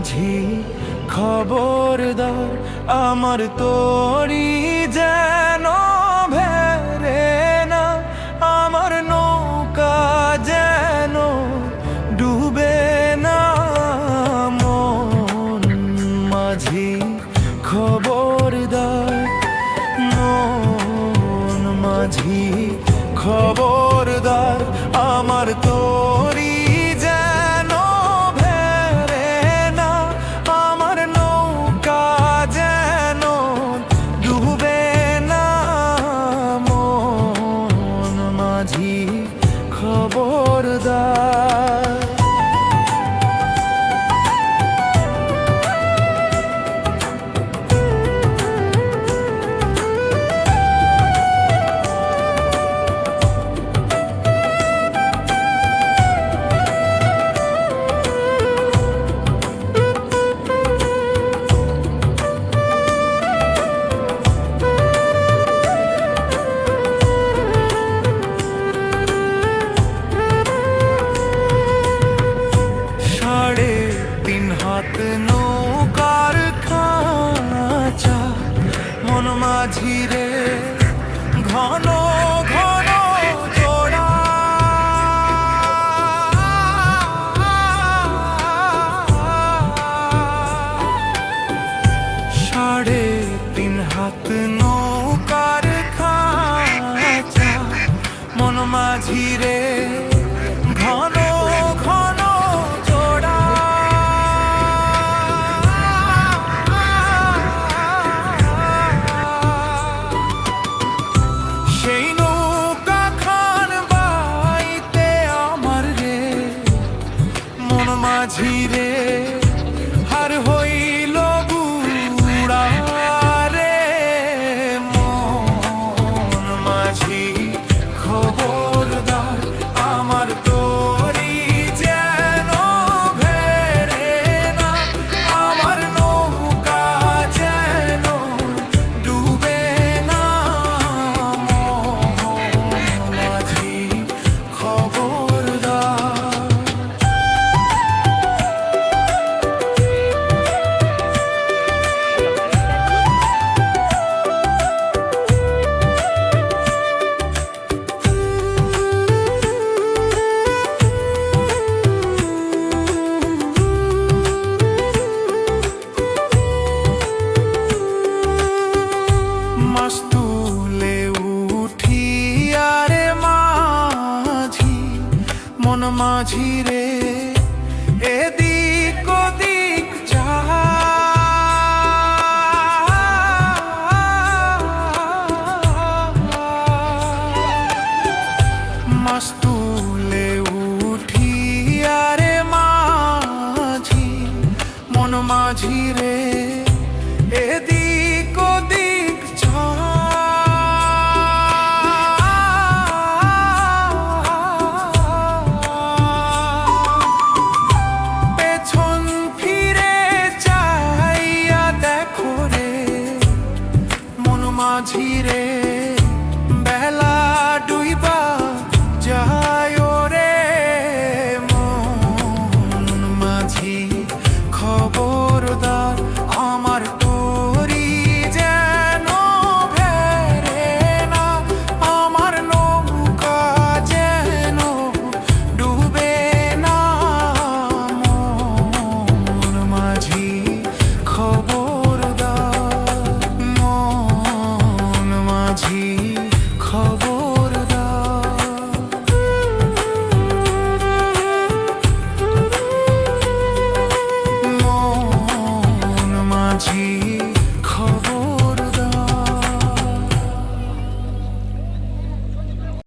মাঝি খবরদার, আমার তোরি যেন ভেরে না, আমার নৌকা যেন ডুবে না। মন মাঝি খবরদার, মন মাঝি খবরদার, আমার তোরি যেন ভেরে না, আমার নৌকা যেন ডুবে না। মন মাঝি খবরদার। নৌকার খাঁচা মন মাঝিরে ঘন ঘন জোড়া, সাড়ে তিন হাত নৌকার খাঁচা মন মাঝিরে ঘন ঘন জোড়া। সেই নৌকা খান বাইতে আমার রে মন মাঝিরে হার হইল বুড়া রে। মন মাঝি খবরদার, আমার তোরি যেন ভেরে না, আমার নৌকা যেন ডুবে না। মন মাঝি খবরদার। মাছ তুলে উঠিয়া রে মাঝি মন মাঝি রে এদিক ওদিক মাছ